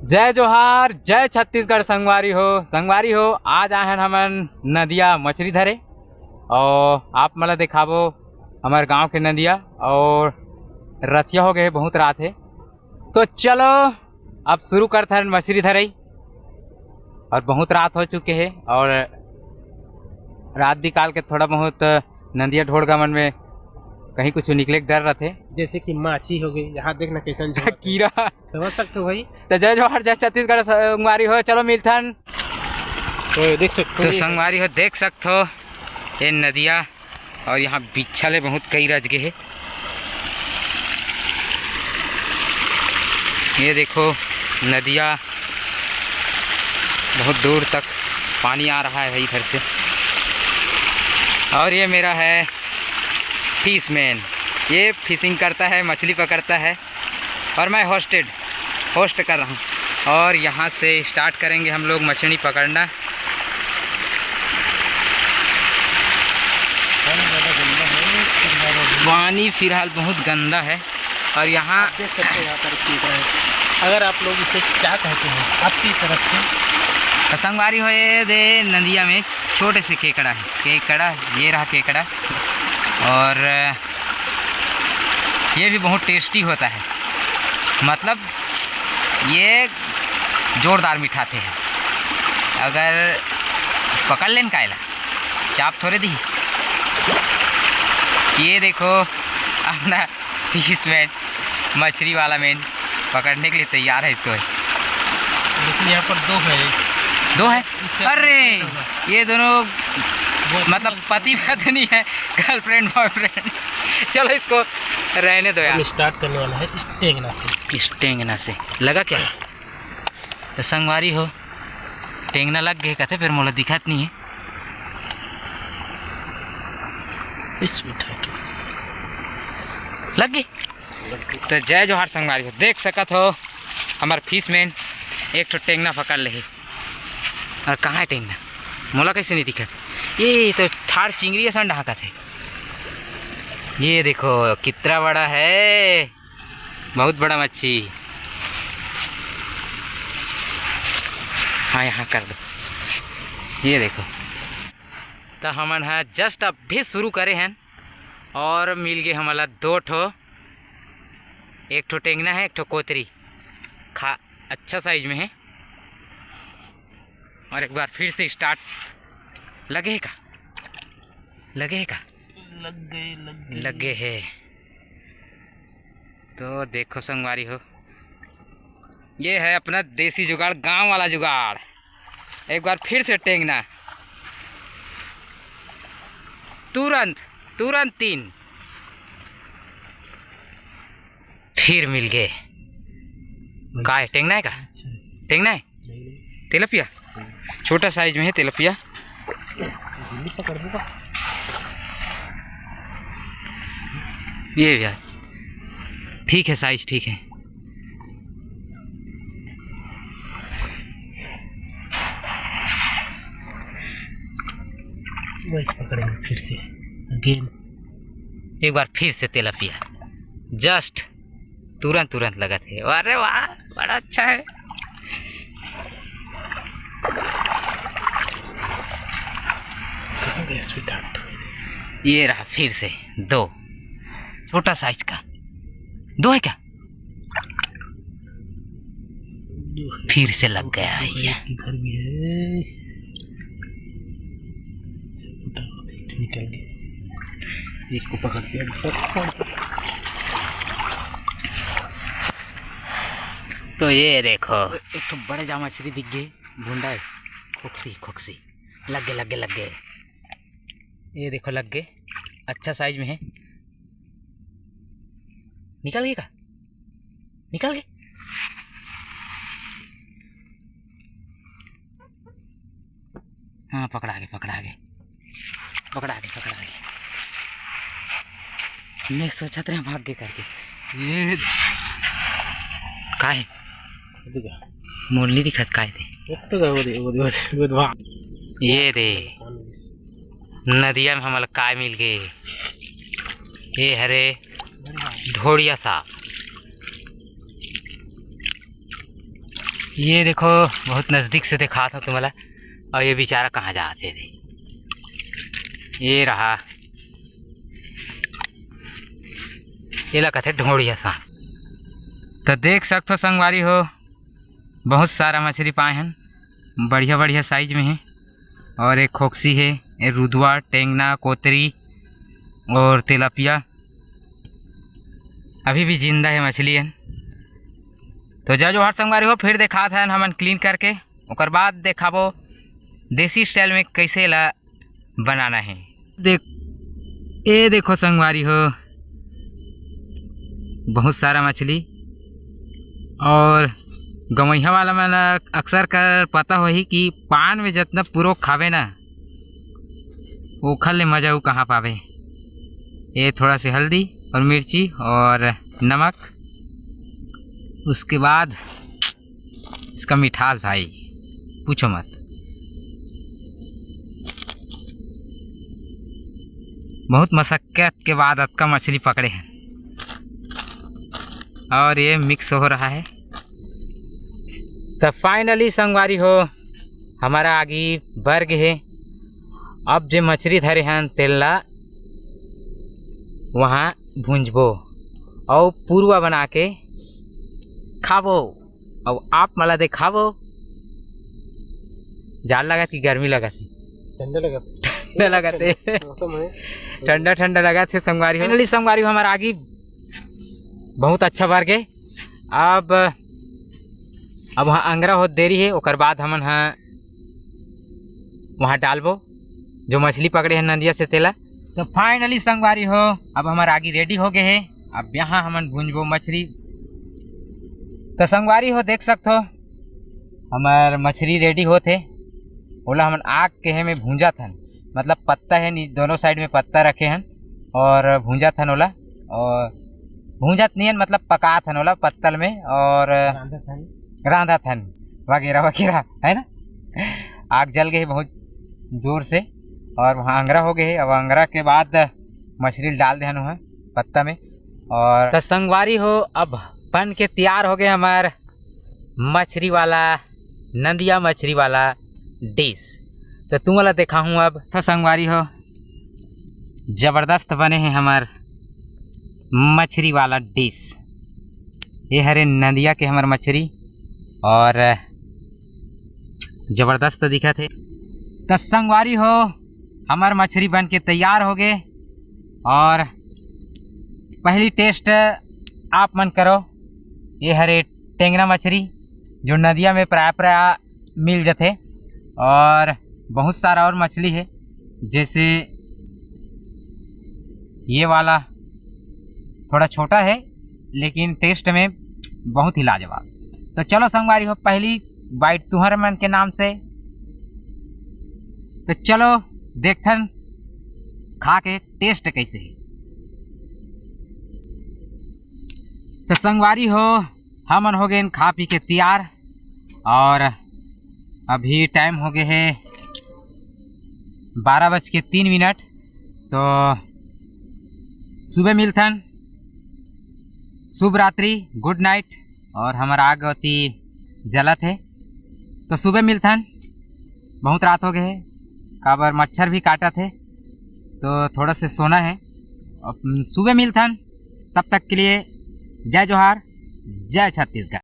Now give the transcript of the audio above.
जय जोहार, जय छत्तीसगढ़। संगवारी हो आज आए हैं हमन नदिया मछली धरे और आप मला दिखाबो हमारे गांव के नदिया और रतिया हो गए बहुत रात है तो चलो अब शुरू करते हैं मछली धरई। और बहुत रात हो चुके हैं और रात भी काल के थोड़ा बहुत नदिया ढोड़गा मन में कहीं कुछ निकले के डर रहते, जैसे कि माछी हो गई। यहाँ देखना कैसन कीड़ा समझ सकते हो भाई। तो जय जोहार, जय छत्तीसगढ़। संगवारी हो चलो मिलथन तो देख सकते तो संगवारी हो देख सकते हो ये नदिया और यहाँ बिच्छले बहुत कई रज गए है। ये देखो नदिया बहुत दूर तक पानी आ रहा है भाई इधर से। और ये मेरा है फिशमैन, ये फिशिंग करता है, मछली पकड़ता है और मैं होस्ट कर रहा हूँ। और यहाँ से स्टार्ट करेंगे हम लोग मछली पकड़ना। पानी फिलहाल बहुत गंदा है और यहाँ देख सकते हैं यहाँ पर कीड़ा है। अगर आप लोग इसे क्या कहते हैं आपकी तरफ से? संगवारी हो ये दे नदिया में छोटे से केकड़ा है, केकड़ा ये रहा केकड़ा। और ये भी बहुत टेस्टी होता है, मतलब ये जोरदार मिठाते हैं। अगर पकड़ लें कायला चाप थोड़े दी। ये देखो अपना फिशमैन मछली वाला मैन पकड़ने के लिए तैयार है इसको। लेकिन यहाँ पर दो है। अरे ये दोनों मतलब पति पत्नी है, गर्लफ्रेंड बॉयफ्रेंड। चलो इसको रहने दो यार। स्टार्ट करने वाला है स्टेंगना से लगा क्या तो संगवारी हो टेंगना लग गए कहते, फिर मोला दिखत नहीं है। लग गई तो जय जोहार संगवारी हो देख सकत हो हमार फिशमैन एक ठो टेंगना पकड़ ले। और कहाँ है टेंगना मोला कैसे नहीं दिखत? ये तो ठाड़ चिंगड़ी ऐसा ढाका थे। ये देखो कितना बड़ा है, बहुत बड़ा मच्छी। हाँ यहाँ कर दो। ये देखो तो हमन है जस्ट अभी शुरू करे हैं और मिल गए हमारा दो ठो, एक ठो टेंगना है एक ठो कोतरी खा अच्छा साइज में है। और एक बार फिर से स्टार्ट लगे का लग गए है। तो देखो संगवारी हो ये है अपना देसी जुगाड़, गांव वाला जुगाड़। एक बार फिर से टेंगना तुरंत 3 फिर मिल गए। का है टेंगना है? का टेंगना है? तिलपिया छोटा साइज में है तिलपिया। ये भी ठीक है, साइज ठीक है। वही पकड़ेंगे फिर से अगेन। एक बार फिर से तिलपिया जस्ट तुरंत लगा थे। अरे वाह बड़ा अच्छा है। ये रहा फिर से 2 छोटा साइज का। 2 है क्या? फिर से लग गया है ये। इधर भी है, निकल गया। एक को पकड़ के तो ये देखो एक तो बड़े जा मछली दिख गए, भुंडा है खोक्सी लग गए। ये देखो लग गए, अच्छा साइज में है। निकल गए? हाँ पकड़ा गए। मैं सोचा था भाग गए करके। ये का है मोरली दिखत का थे। ये दे नदिया में हमारा काय मिल गए। ये हरे ढोड़िया सा ये देखो बहुत नज़दीक से दिखा था तुम्हारा। और ये बेचारा कहाँ जाते थे, ये रहा, ये लगा थे ढोड़िया सा। तो देख सकते हो संगवारी हो, बहुत सारा मछली पाए हैं, बढ़िया बढ़िया साइज में है। और एक खोक्सी है, एक रुदवा, टेंगना, कोतरी और तिलापिया अभी भी जिंदा है मछली है। तो जय जोहार संगवारी हो, फिर देखा था हमन क्लीन करके, ओकर बाद देखाबो देसी स्टाइल में कैसे ला बनाना है। ये देखो संगवारी हो, बहुत सारा मछली। और गमैया वाला मन अक्सर कर पता हो ही कि पान में जितना पूरा खावे ना, ओखर ले मजा वो कहाँ पावे। ये थोड़ा सी हल्दी और मिर्ची और नमक, उसके बाद इसका मिठास भाई पूछो मत। बहुत मशक्कत के बाद अक्का मछली पकड़े हैं और ये मिक्स हो रहा है। तो फाइनली संगवारी हो, हमारा आगे वर्ग है। अब जो मछली धरे हैं तेला वहाँ भूंजबो और पूर्वा बना के खाबो। अब आप मला देखाबो, जाल लगा कि गर्मी लगा थी? ठंडा लगा, ठंडा लगा थे, मौसम है ठंडा ठंडा लगा थे संगवारी हो। फाइनली संगवारी हो, हमारा आगे बहुत अच्छा वर्ग है। अब वहाँ अंगरा हो देरी है, ओकर बाद हमन वहाँ डालबो जो मछली पकड़े हैं नदिया से तेला। तो फाइनली संगवारी हो, अब हमारा आगे रेडी हो गए है। अब यहाँ हमन भूंजबो मछली। तो संगवारी हो देख सकते हो, हमार मछली रेडी होते ओला हमन आग के है में भूंजा थन, मतलब पत्ता है दोनों साइड में पत्ता रखे हैं और भूंजा थन ओला। और भूंजत नहीं मतलब पका थन ओला पत्तल में और रांधा थन वगैरह वगैरह, है ना। आग जल गई बहुत जोर से और वहाँ अंगरा हो गए है। अब अंगरा के बाद मछली डाल दे वहाँ पत्ता में। और तो संगवारी हो, अब बन के तैयार हो गए हमार मछली वाला, नदिया मछली वाला डिश। तो तुम वाला देखा हूँ। अब तो संगवारी हो, ज़बरदस्त बने हैं हमार मछली वाला डिश। ये हरे नदिया के हमार मछली और ज़बरदस्त दिखा थे। तो संगवारी हो, हमार मछली बन के तैयार हो गए। और पहली टेस्ट आप मन करो। ये हरे टेंगना मछली जो नदिया में प्राय मिल जाते। और बहुत सारा और मछली है, जैसे ये वाला थोड़ा छोटा है लेकिन टेस्ट में बहुत ही लाजवाब। तो चलो संगवारी हो, पहली बाइट तुम्हारे मन के नाम से। तो चलो देखथन खा के टेस्ट कैसे है। तो संगवारी हो, हमन हो गए खा पी के तैयार। और अभी टाइम हो गए है 12:03। तो सुबह मिलथन, शुभ रात्रि, गुड नाइट। और हमारा आग होती जलत है, तो सुबह मिलथन। बहुत रात हो गए है, काबर मच्छर भी काटा थे तो थोड़ा से सोना है। अब सुबह मिलथन, तब तक के लिए जय जोहार, जय छत्तीसगढ़।